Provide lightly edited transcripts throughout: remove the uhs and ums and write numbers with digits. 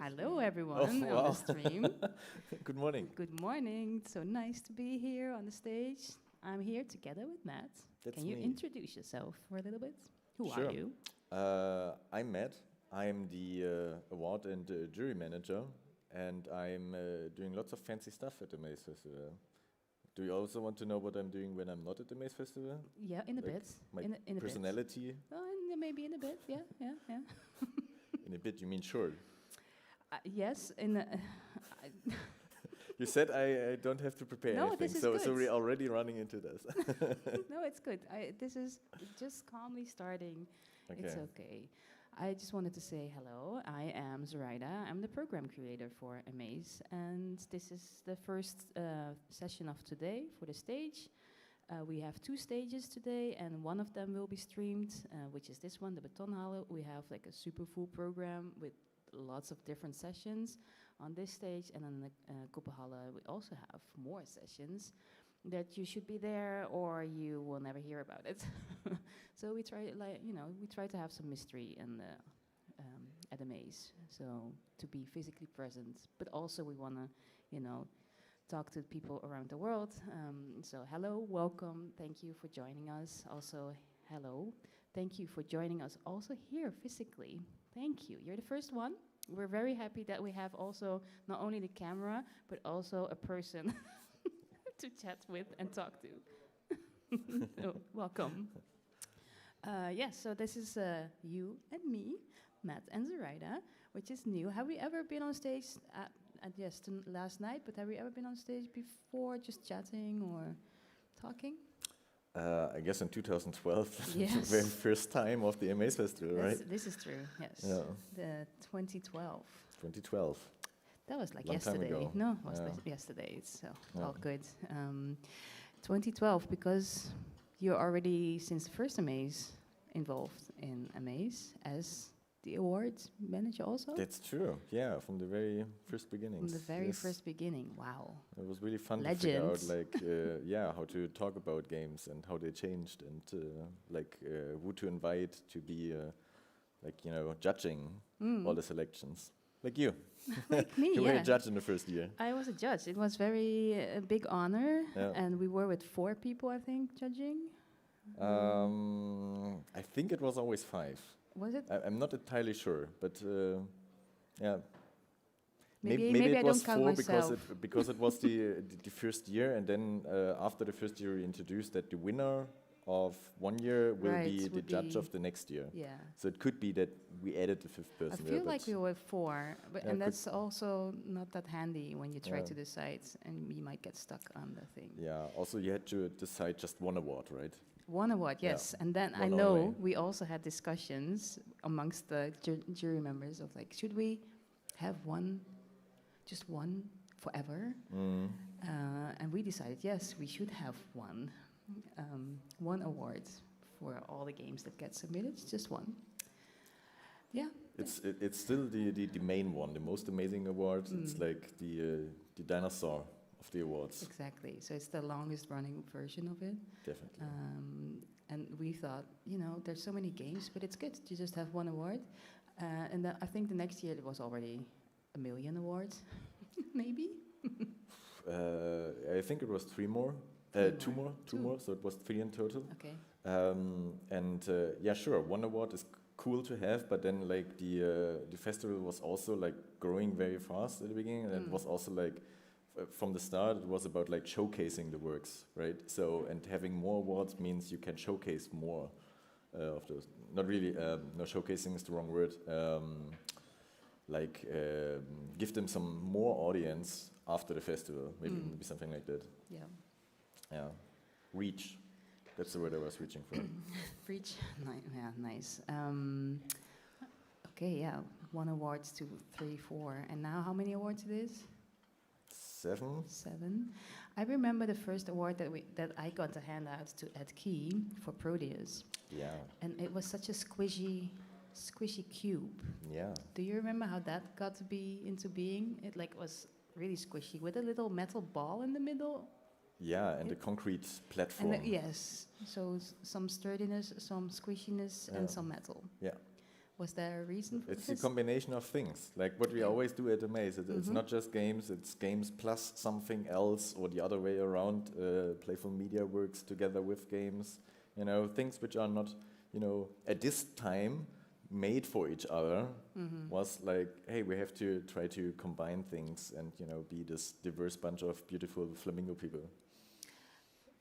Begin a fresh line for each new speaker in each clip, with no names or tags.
Hello, everyone on the stream.
Good morning.
Good morning. It's so nice to be here on the stage. I'm here together with Matt.
That's
Can you
me.
introduce yourself for a little bit? Who
Sure.
are you?
I'm Matt. I'm the award and jury manager, and I'm doing lots of fancy stuff at the Maze Festival. Do you also want to know what I'm doing when I'm not at the Maze Festival?
Yeah, in a
Like
bit.
My
in a
personality?
bit. Oh, maybe in a bit. Yeah.
In a bit, you mean sure?
Yes. In a,
You said I don't have to prepare
No,
anything,
this is
so
good.
we're already running into this.
no, it's good. This is just calmly starting. It's
Okay.
okay. I just wanted to say hello. I am Zuraida. I'm the program creator for Amaze, and this is the first session of today for the stage. We have 2 stages today, and one of them will be streamed, which is this one, the Betonhalle. We have like a super full program with lots of different sessions on this stage, and in the Kuppenhalle we also have more sessions that you should be there or you will never hear about it. So we try, we try to have some mystery in the at the maze, so to be physically present, but also we want to, talk to people around the world. So hello, welcome, thank you for joining us. Also, hello, thank you for joining us also here physically. Thank you. You're the first one. We're very happy that we have also not only the camera, but also a person to chat with and talk to. So, welcome. Yes, so this is you and me, Matt and Zuraida, which is new. Have we ever been on stage, yes, last night, but have we ever been on stage before, just chatting or talking?
I guess in 2012,
Yes.
the very first time of the Amaze Festival, right?
This is true, yes.
Yeah.
The 2012.
2012.
That was like
Long time
yesterday.
ago.
No, it was
Yeah.
like yesterday. It's
Yeah.
all good. 2012, because you're already, since the first Amaze, involved in Amaze as the awards manager also?
That's true. Yeah, from the very first beginnings.
From the very
Yes.
first beginning. Wow.
It was really fun to figure out,
Legend.
how to talk about games and how they changed, and who to invite to be, judging all the selections. Like you.
Like me,
You were
yeah.
a judge in the first year.
I was a judge. It was very a big honor,
Yeah.
and we were with 4 people, I think, judging.
I think it was always 5.
Was it?
I'm not entirely sure, but yeah.
Maybe
it
I
was
don't count
4
myself.
because it was the first year, and then after the first year we introduced that the winner of one year will
Right,
be the
would
judge
be-
of the next year.
Yeah.
So it could be that we added the 5th
I
person.
feel like we were 4, but
Yeah,
and
could-
that's also not that handy when you try
Yeah.
to decide, and you might get stuck on the thing.
Yeah. Also, you had to decide just one award, right?
One award,
Yeah,
yes, and then I
one
know
only.
we also had discussions amongst the jury members of like, should we have just one forever? And we decided yes, we should have one award for all the games that get submitted, just one. Yeah.
It's still the main one, the most amazing award. It's like the dinosaur of the awards.
Exactly. So it's the longest running version of it.
Definitely.
And we thought, there's so many games, but it's good to just have one award. And I think the next year it was already 1 million awards, maybe.
I think it was 3 more.
Three
Two
more.
more. So it was 3 in total.
Okay.
Yeah, sure. One award is cool to have, but then like the festival was also like growing very fast at the beginning, and it was also like from the start it was about like showcasing the works, right? So, and having more awards means you can showcase more of those. Not really. No, showcasing is the wrong word. Give them some more audience after the festival. Maybe something like that.
Yeah.
Yeah. Reach. That's the word I was reaching for.
Reach. Yeah, nice. Okay, yeah. 1 award, 2, 3, 4. And now how many awards it is?
7.
7. I remember the first award that I got to hand out to Ed Key for Proteus.
Yeah.
And it was such a squishy cube.
Yeah.
Do you remember how that got to be into being? It was really squishy with a little metal ball in the middle.
Yeah, and the concrete platform.
Yes, so some sturdiness, some squishiness,
Yeah.
and some metal.
Yeah.
Was there a reason for
It's
this?
a combination of things, like what we always do at Amaze. It's not just games, it's games plus something else, or the other way around. Playful media works together with games, things which are not, at this time made for each other. Was like, hey, we have to try to combine things and, be this diverse bunch of beautiful flamingo people.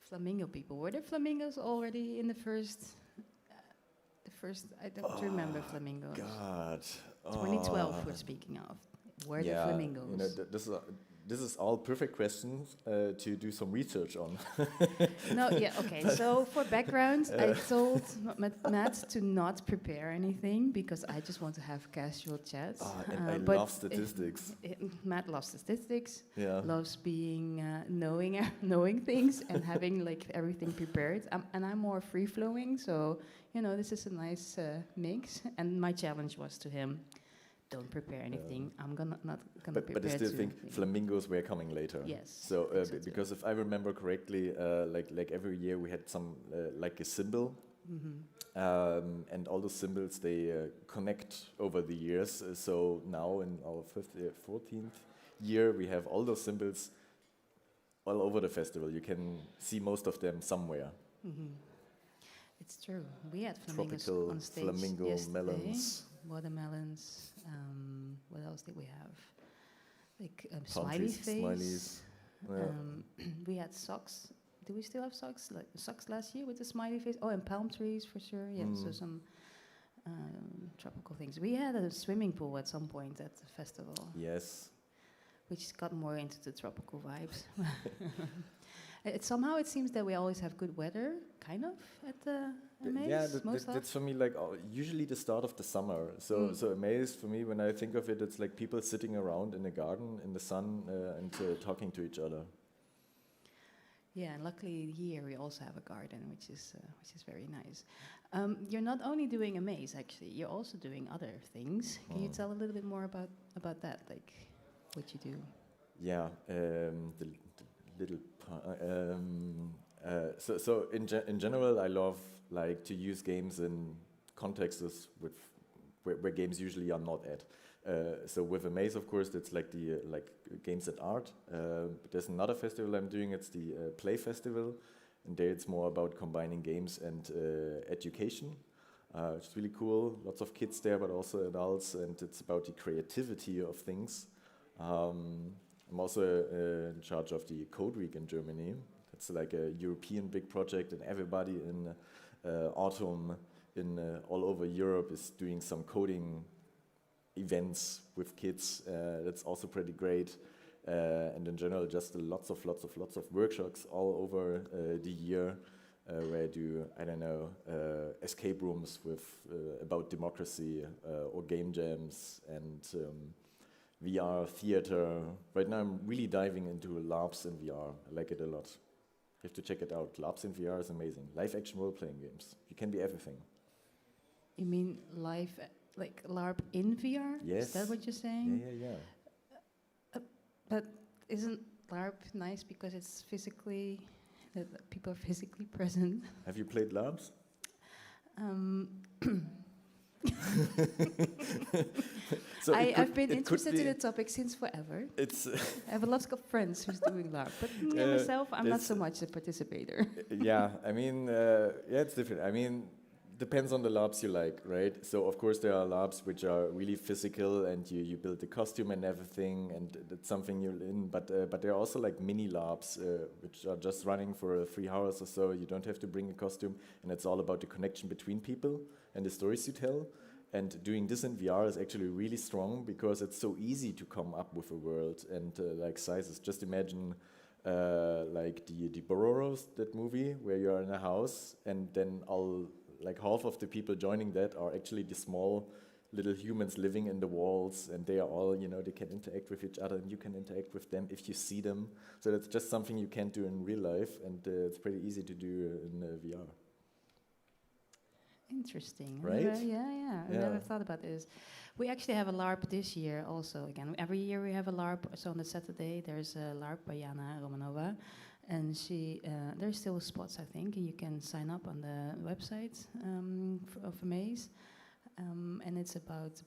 Flamingo people. Were there flamingos already in the first? I don't remember flamingos.
God.
2012 we're speaking of. Were there flamingos?
This is all perfect questions to do some research on.
Okay. So for background, I told Matt to not prepare anything because I just want to have casual chats.
And I love statistics.
Matt loves statistics.
Yeah.
Loves being knowing things and having like everything prepared. And I'm more free flowing, so this is a nice mix. And my challenge was to him. Don't prepare anything. I'm not gonna prepare.
But I still think flamingos were coming later.
Yes.
So because if I remember correctly, like every year we had some like a symbol, and all the symbols they connect over the years. So now in our 14th year, we have all those symbols all over the festival. You can see most of them somewhere.
It's true. We had flamingos
Tropical
on stage
flamingo
yesterday.
melons.
Watermelons. What else did we have? Like
Palm
smiley
trees,
face.
smileys.
We had socks. Do we still have socks? Like socks last year with the smiley face. Oh, and palm trees for sure. Yeah. So some tropical things. We had a swimming pool at some point at the festival.
Yes.
Which got more into the tropical vibes. Somehow it seems that we always have good weather, kind of, at the Amaze.
That's for me like usually the start of the summer. So Amaze for me, when I think of it, it's like people sitting around in a garden in the sun and talking to each other.
Yeah, and luckily here we also have a garden, which is very nice. You're not only doing Amaze, actually. You're also doing other things. Can you tell a little bit more about that, like what you do? Yeah,
the little. So in general, I love like to use games in contexts where games usually are not at. So with Amaze, of course, it's like the games and art. But there's another festival I'm doing. It's the Play Festival, and there it's more about combining games and education. It's really cool. Lots of kids there, but also adults, and it's about the creativity of things. I'm also in charge of the Code Week in Germany. It's like a European big project, and everybody in autumn in all over Europe is doing some coding events with kids. That's also pretty great. And in general, just lots of workshops all over the year where I do, escape rooms with about democracy or game jams and VR theater. Right now I'm really diving into LARPs in VR. I like it a lot. You have to check it out. LARPs in VR is amazing. Live action role-playing games. You can be everything. You mean live, like LARP in VR? Yes. Is that what you're saying? Yeah. But isn't LARP nice because it's physically, that people are physically present? Have you played LARPs? So I've been interested in the topic since forever. I have a lot of friends who's doing LARP, but myself, I'm not so much a participator. It's different. I mean, depends on the LARPs you like, right? So of course there are LARPs which are really physical, and you build the costume and everything, and that's something you're in. But there are also like mini LARPs which are just running for 3 hours or so. You don't have to bring a costume, and it's all about the connection between people and the stories you tell. And doing this in VR is actually really strong because it's so easy to come up with a world and like sizes. Just imagine like the Bororos, that movie where you are in a house, and then like half of the people joining that are actually the small little humans living in the walls, and they are all, they can interact with each other, and you can interact with them if you see them. So that's just something you can't do in real life, and it's pretty easy to do in VR. Interesting.
Right? I never thought about this. We actually have a LARP this year also. Again, every year we have a LARP. So on the Saturday there's a LARP by Jana Romanova, and there's still spots, I think, and you can sign up on the website of Amaze. and it's about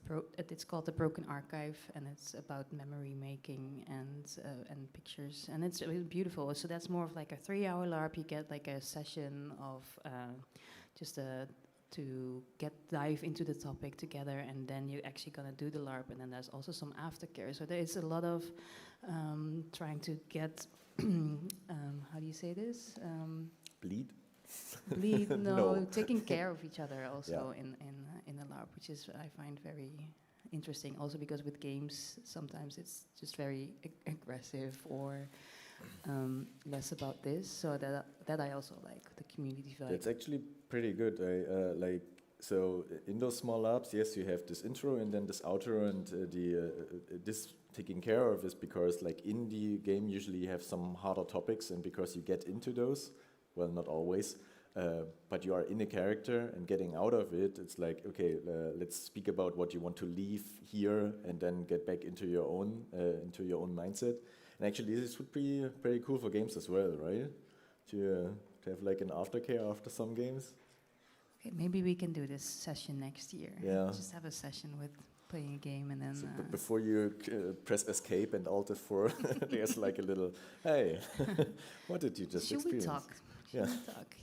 it's called the Broken Archive, and it's about memory making and pictures, and it's really beautiful. So that's more of like a 3-hour LARP. You get like a session of just to dive into the topic together, and then you're actually gonna do the LARP, and then there's also some aftercare. So there is a lot of trying to get how do you say this?
Bleed?
No,
No.
taking care of each other also
Yeah.
in a LARP, which is I find very interesting. Also because with games sometimes it's just very aggressive or less about this. So that I also like the community vibe.
That's actually pretty good. So in those small labs, yes, you have this intro and then this outro, and this taking care of is because like in the game usually you have some harder topics, and because you get into those, well, not always, but you are in a character and getting out of it, it's like, okay, let's speak about what you want to leave here and then get back into your own mindset. And actually this would be pretty cool for games as well, right? To have like an aftercare after some games.
Okay, maybe we can do this session next year.
Yeah.
Just have a session with playing a game and then.
So before you press escape and alt F4, there's like a little, hey, what did you just experience?
Should we talk? Should we talk?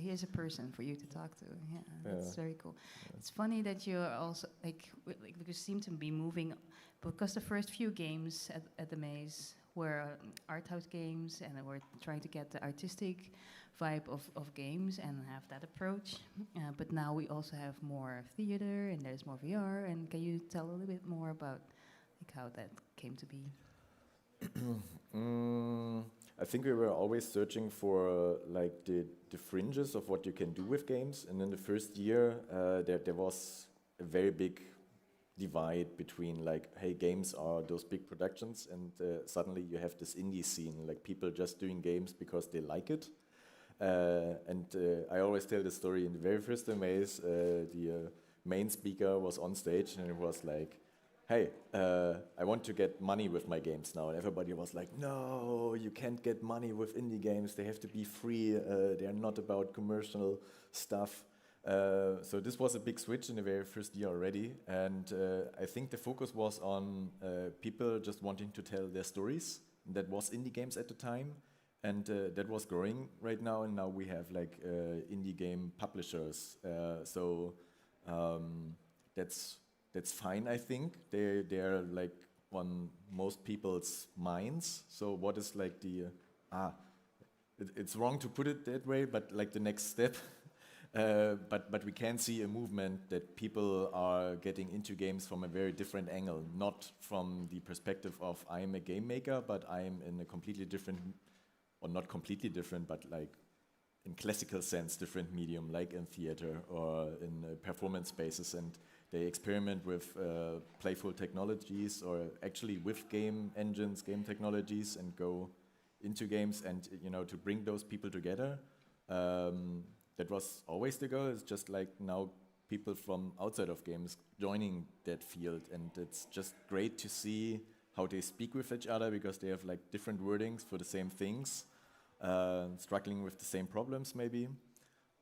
Here's a person for you to talk to. Yeah, that's very cool. Yeah. It's funny that you're also like you seem to be moving, because the first few games at the Maze were art house games, and we're trying to get the artistic vibe of games and have that approach. But now we also have more theater and there's more VR. And can you tell a little bit more about like how that came to be?
I think we were always searching for like the fringes of what you can do with games. And in the first year, there was a very big divide between like, hey, games are those big productions, and suddenly you have this indie scene, like people just doing games because they like it. I always tell the story in the very first Maze, the main speaker was on stage and it was like, hey, I want to get money with my games now. And everybody was like, no, you can't get money with indie games. They have to be free. They're not about commercial stuff. So this was a big switch in the very first year already. And I think the focus was on people just wanting to tell their stories. That was indie games at the time. And that was growing right now. And now we have like indie game publishers. So that's fine, I think. They're like on most people's minds. So what is like it's wrong to put it that way, but like the next step. But we can see a movement that people are getting into games from a very different angle, not from the perspective of I'm a game maker, but I'm in a completely different, or not completely different, but like in classical sense, different medium, like in theater or in performance spaces, and they experiment with playful technologies or actually with game engines, game technologies, and go into games and to bring those people together. That was always the goal. It's just like now people from outside of games joining that field, and it's just great to see how they speak with each other, because they have like different wordings for the same things, struggling with the same problems maybe.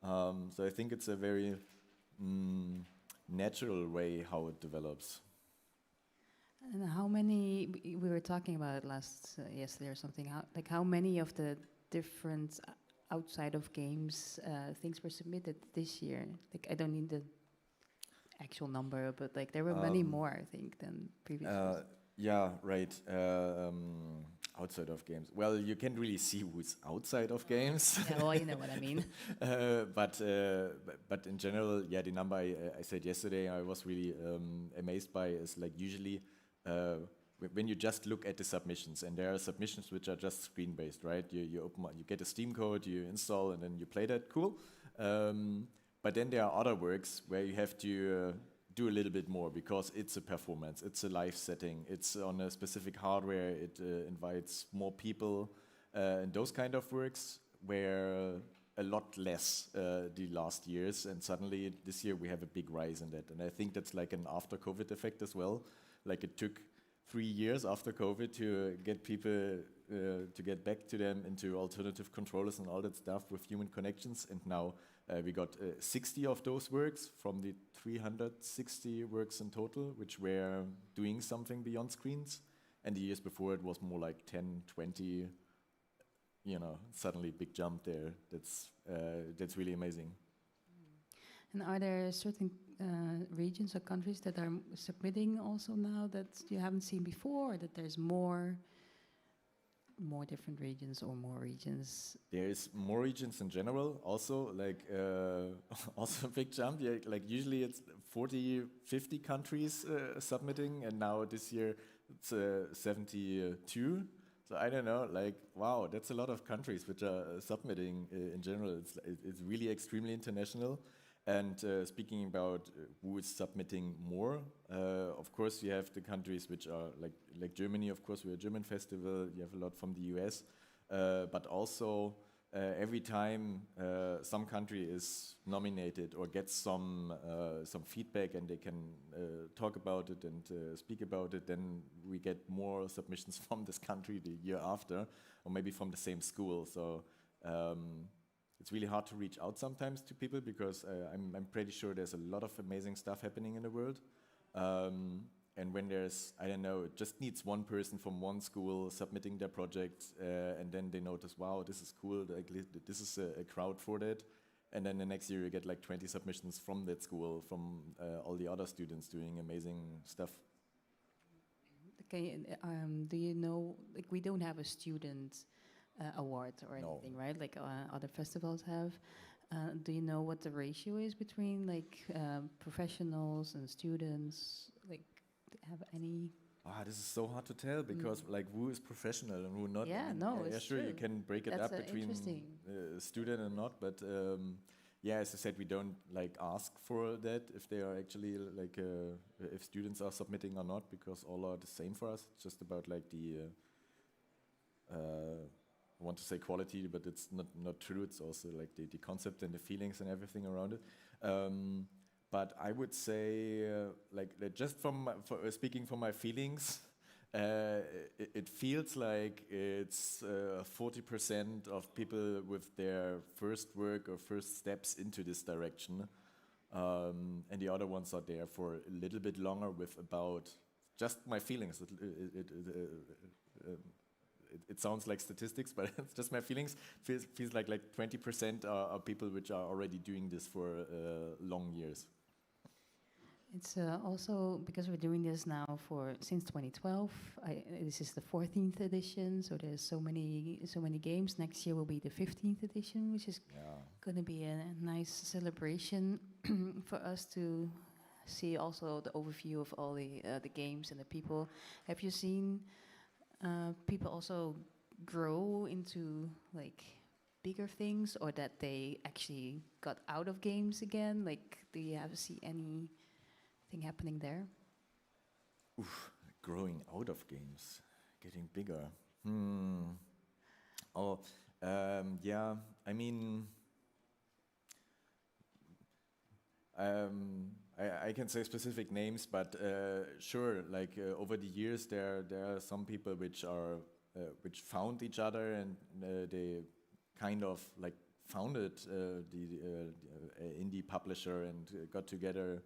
So I think it's a very natural way how it develops.
And how many, we were talking about it yesterday or something, how many of the different outside of games things were submitted this year? Like, I don't need the actual number, but like there were many more, I think, than previous years.
Yeah, right. Outside of games. Well, you can't really see who's outside of games.
Yeah, well, you know what I mean.
But in general, yeah, the number I said yesterday, I was really amazed by is like usually when you just look at the submissions, and there are submissions which are just screen-based, right? You get a Steam code, you install, and then you play that. Cool. But then there are other works where you have to do a little bit more, because it's a performance, it's a live setting, it's on a specific hardware, it invites more people, and those kind of works were a lot less the last years, and suddenly this year we have a big rise in that. And I think that's like an after COVID effect as well. Like it took 3 years after COVID to get people to get back to them into alternative controllers and all that stuff with human connections, and now We got 60 of those works from the 360 works in total, which were doing something beyond screens. And the years before, it was more like 10, 20, suddenly big jump there. That's really amazing.
And are there certain regions or countries that are submitting also now that you haven't seen before, or that there's more different regions or more regions?
There is more regions in general. Also, also a big jump. Yeah, like usually it's 40, 50 countries submitting, and now this year it's 72. So I don't know, wow, that's a lot of countries which are submitting in general. It's really extremely international. And speaking about who is submitting more, of course you have the countries which are like Germany. Of course, we're a German festival. You have a lot from the US, but also every time some country is nominated or gets some feedback and they can talk about it and speak about it, then we get more submissions from this country the year after, or maybe from the same school. So. It's really hard to reach out sometimes to people because I'm pretty sure there's a lot of amazing stuff happening in the world. And when there's, I don't know, it just needs one person from one school submitting their project, and then they notice, wow, this is cool, this is a crowd for that. And then the next year you get like 20 submissions from that school, from all the other students doing amazing stuff.
Okay, do you know, we don't have a student award or anything, right? Like other festivals have. Do you know what the ratio is between professionals and students? Have any?
This is so hard to tell because who is professional and who not.
Yeah, it's
sure
true.
You can break it up between student and not, but as I said, we don't ask for that if they are actually if students are submitting or not, because all are the same for us. It's just about the. I want to say quality, but it's not true. It's also the concept and the feelings and everything around it. But I would say, just speaking from my feelings, it feels like it's 40% of people with their first work or first steps into this direction, and the other ones are there for a little bit longer with about just my feelings. It sounds like statistics, but it's just my feelings. Feels like 20% are people which are already doing this for long years.
It's also because we're doing this now since 2012. This is the 14th edition, so there's so many games. Next year will be the 15th edition, which is going to be a nice celebration for us to see also the overview of all the games and the people. Have you seen people also grow into bigger things, or that they actually got out of games again? Do you see anything happening there?
Growing out of games, getting bigger. I mean, I can say specific names, but sure, over the years there are some people which found each other, and they kind of founded the indie publisher and got together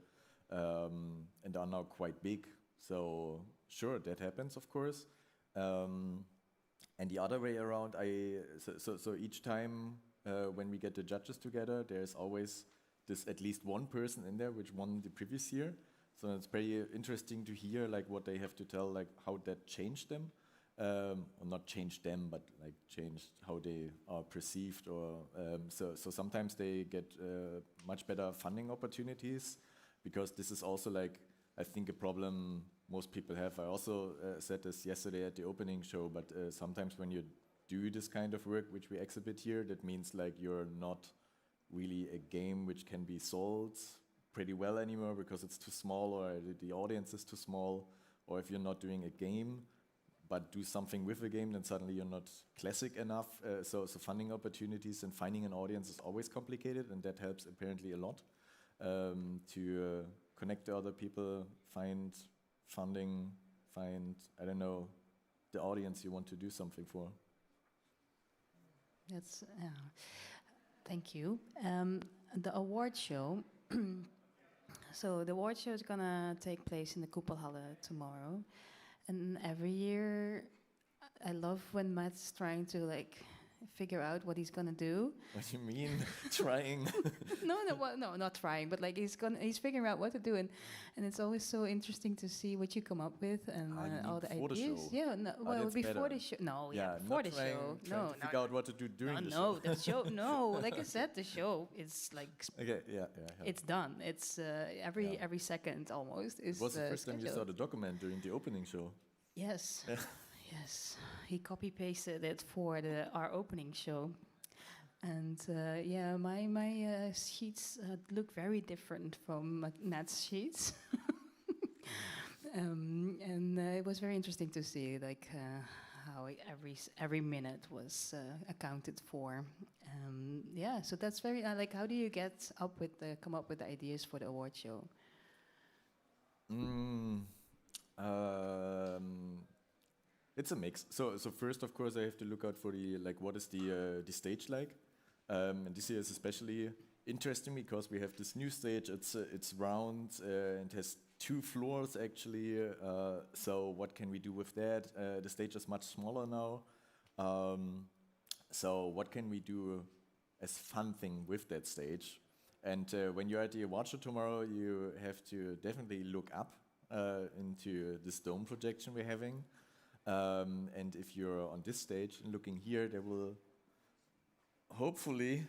and are now quite big. So sure, that happens, of course. And the other way around, so each time when we get the judges together, there's always at least one person in there which won the previous year. So it's very interesting to hear what they have to tell, how that changed them, or not changed them, but changed how they are perceived. Or so sometimes they get much better funding opportunities, because this is also I think a problem most people have. I also said this yesterday at the opening show, but sometimes when you do this kind of work which we exhibit here, that means you're not really a game which can be sold pretty well anymore because it's too small, or the audience is too small, or if you're not doing a game but do something with a game, then suddenly you're not classic enough. So funding opportunities and finding an audience is always complicated, and that helps apparently a lot to connect to other people, find funding, find, I don't know, the audience you want to do something for.
That's Thank you. The award show. So the award show is gonna take place in the Betonhalle tomorrow, and every year, I love when Matt's trying to like figure out what he's gonna do.
What do you mean, trying?
No, not trying, but like he's figuring out what to do, and it's always so interesting to see what you come up with and all the
before
ideas.
the show.
Yeah, no, well,
that's
before
better.
the show. No,
Yeah,
before
not
the show.
trying to figure out what to do during the show.
No, the show. No, like I said, the show is like
Okay, yeah.
it's done. It's every second almost is.
It was the first time you saw
scheduled.
the document during the opening show.
Yes.
Yeah.
Yes, he copy pasted it for our opening show, and my sheets look very different from Nat's sheets, and it was very interesting to see like how every minute was accounted for. So that's very like. How do you come up with the ideas for the award show?
It's a mix. So first, of course, I have to look out for what is the stage like, and this year is especially interesting because we have this new stage. It's round and has 2 floors actually. So what can we do with that? The stage is much smaller now. So what can we do as fun thing with that stage? And when you're at the award show tomorrow, you have to definitely look up into this dome projection we're having. And if you're on this stage and looking here, there will hopefully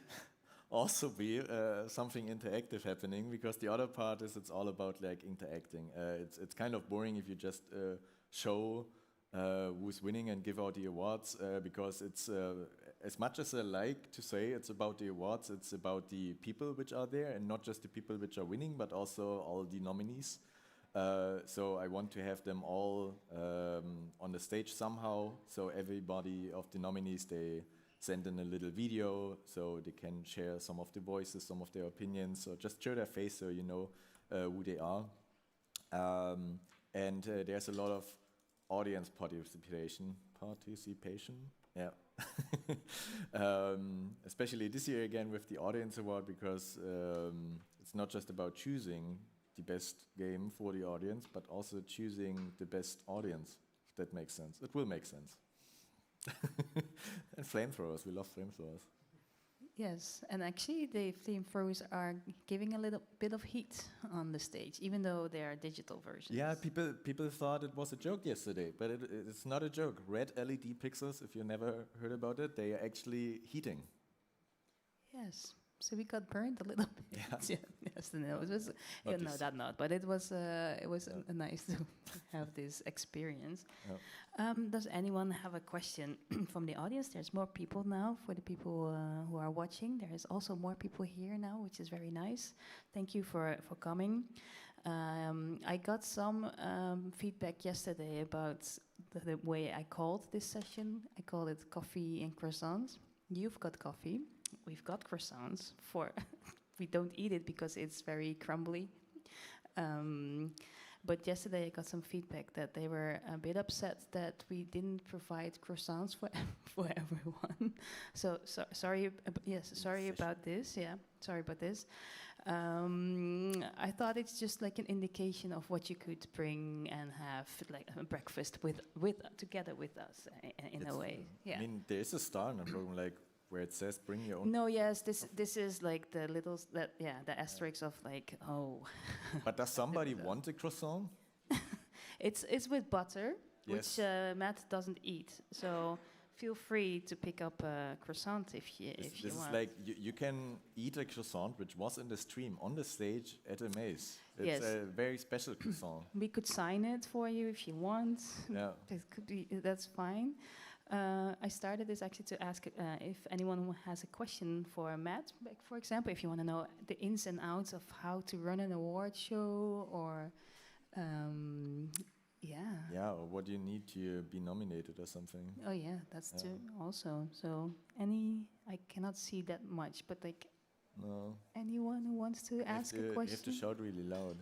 also be something interactive happening, because the other part is it's all about like interacting. It's kind of boring if you just show who's winning and give out the awards, because it's as much as I like to say it's about the awards, it's about the people which are there, and not just the people which are winning, but also all the nominees. So I want to have them all on the stage somehow. So everybody of the nominees, they send in a little video so they can share some of the voices, some of their opinions. So just show their face so you know who they are. And there's a lot of audience participation. Yeah. Especially this year again with the Audience Award, because it's not just about choosing the best game for the audience, but also choosing the best audience, if that makes sense. It will make sense. And flamethrowers, we love flamethrowers.
Yes, and actually the flamethrowers are giving a little bit of heat on the stage, even though they are digital versions.
Yeah, people thought it was a joke yesterday, but it's not a joke. Red LED pixels, if you never heard about it, they are actually heating.
Yes. So we got burned a little bit.
Yeah.
Yes, no, it was but it was nice to have this experience.
Yep.
Does anyone have a question from the audience? There's more people now for the people who are watching. There is also more people here now, which is very nice. Thank you for coming. I got some feedback yesterday about the way I called this session. I called it Coffee and Croissants. You've got coffee. We've got croissants. We don't eat it because it's very crumbly. But yesterday I got some feedback that they were a bit upset that we didn't provide croissants for everyone. So sorry. Sorry about this. Yeah, sorry about this. I thought it's just like an indication of what you could bring and have like a breakfast together with us in a way. Yeah.
I mean, there is a star in the program, like where it says bring your own.
No, yes, this is like the little the asterisk of like, oh.
But does somebody want a croissant?
It's with butter,
Yes.
which Matt doesn't eat. So feel free to pick up a croissant if you
This
want.
is like you can eat a croissant which was in the stream on the stage at a maze. It's
Yes.
a very special croissant.
We could sign it for you if you want.
Yeah.
It could be. That's fine. I started this actually to ask if anyone has a question for Matt, like for example, if you want to know the ins and outs of how to run an award show, or
Yeah, or what do you need to be nominated or something?
Oh yeah, that's
Yeah.
too also. So I cannot see that much, but like
No.
anyone who wants to ask a
You have to
question.
shout really loud.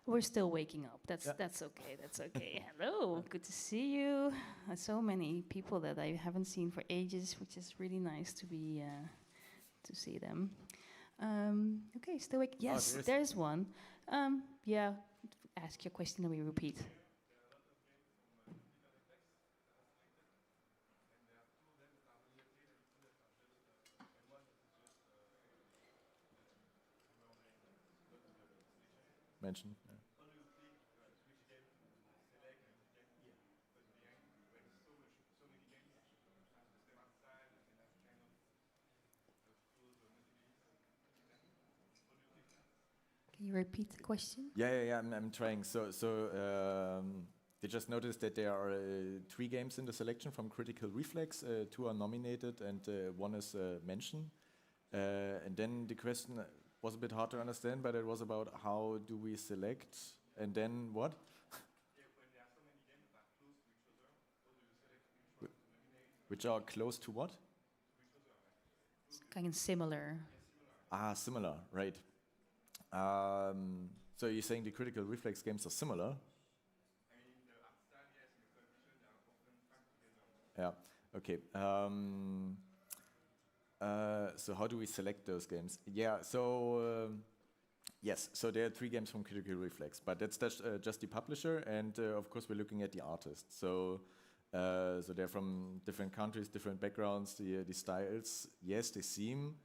We're still waking up. That's
Yeah.
that's okay. That's okay. Hello, good to see you. So many people that I haven't seen for ages, which is really nice to be to see them. Okay, still wake. Yes, there's one. Yeah, ask your question and we repeat.
Mention. Yeah.
Can you repeat the question?
Yeah. I'm trying. They just noticed that there are 3 games in the selection from Critical Reflex. 2 are nominated, and 1 is mentioned. And then the question was a bit hard to understand, but it was about how do we select, and then what? Which are close to what?
It's kind of similar.
Ah, similar, right. So you're saying the Critical Reflex games are similar? Yeah. Okay. So how do we select those games? Yeah. Yes. So there are 3 games from Critical Reflex, but that's just the publisher, and of course we're looking at the artists. So they're from different countries, different backgrounds. The styles, yes, they seem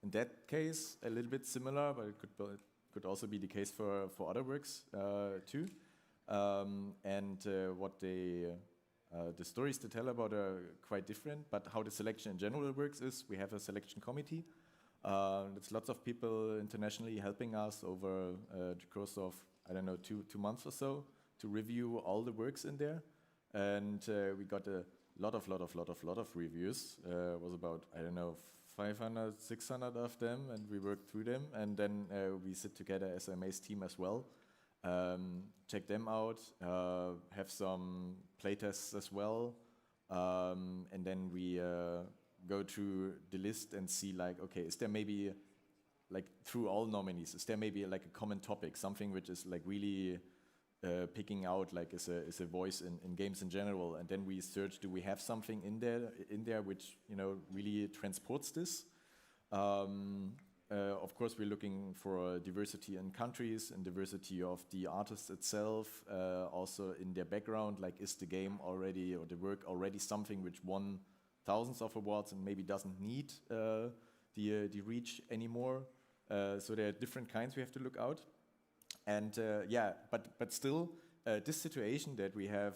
in that case a little bit similar, but it could also be the case for other works too. And what the stories to tell about are quite different, but how the selection in general works is we have a selection committee. There's lots of people internationally helping us over the course of, I don't know, two months or so to review all the works in there. And we got a lot of reviews. It was about, I don't know, 500, 600 of them, and we worked through them. And then we sit together as a Maze team as well. Check them out, have some playtests as well, and then we go through the list and see like, okay, is there maybe, like through all nominees, is there maybe like a common topic, something which is like really picking out like is a voice in games in general, and then we search, do we have something in there which, you know, really transports this? Of course, we're looking for diversity in countries and diversity of the artists itself, also in their background, like is the game already or the work already something which won thousands of awards and maybe doesn't need the reach anymore. So there are different kinds we have to look out. And but still, this situation that we have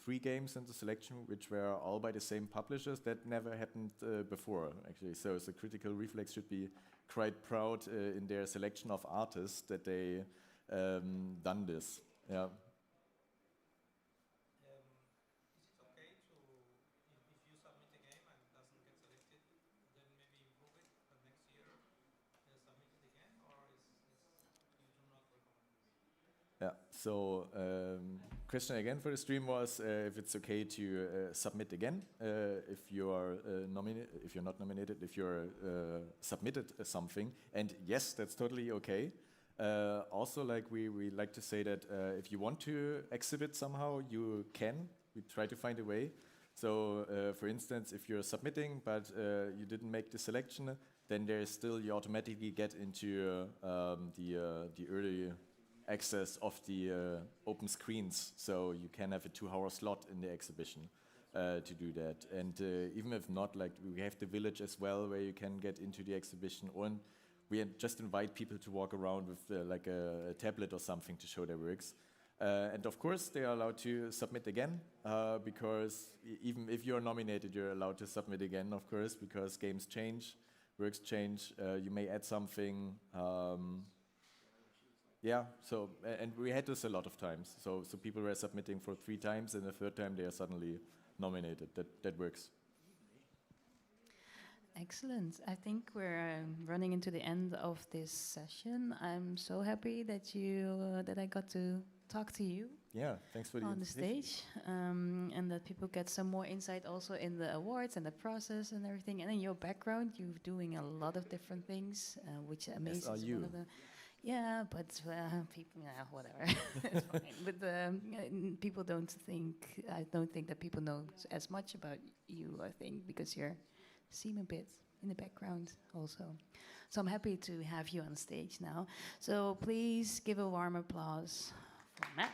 3 games in the selection which were all by the same publishers, that never happened before, actually. So Critical Reflex should be quite proud in their selection of artists that they done this. Yeah. Yeah. So question again for the stream was if it's okay to submit again if you are if you're not nominated, if you're submitted something, and yes, that's totally okay. Also, like we like to say that if you want to exhibit somehow, you can. We try to find a way. So, for instance, if you're submitting but you didn't make the selection, then there is still, you automatically get into the early access of the open screens, so you can have a 2-hour slot in the exhibition to do that. And even if not, like we have the village as well, where you can get into the exhibition, or we just invite people to walk around with like a tablet or something to show their works. And of course, they are allowed to submit again, because even if you're nominated, you're allowed to submit again, of course, because games change, works change, you may add something. Yeah, so, and we had this a lot of times. So people were submitting for 3 times, and the 3rd time they are suddenly nominated. That works.
Excellent. I think we're running into the end of this session. I'm so happy that I got to talk to you.
Yeah, thanks for the
on the stage, and that people get some more insight also in the awards and the process and everything. And in your background, you're doing a lot of different things, which amazes
are you.
one of the. Yeah, but people, yeah, whatever. It's fine. But people don't think. I don't think that people know as much about you. I think because you seem a bit in the background also. So I'm happy to have you on stage now. So please give a warm applause for Matt.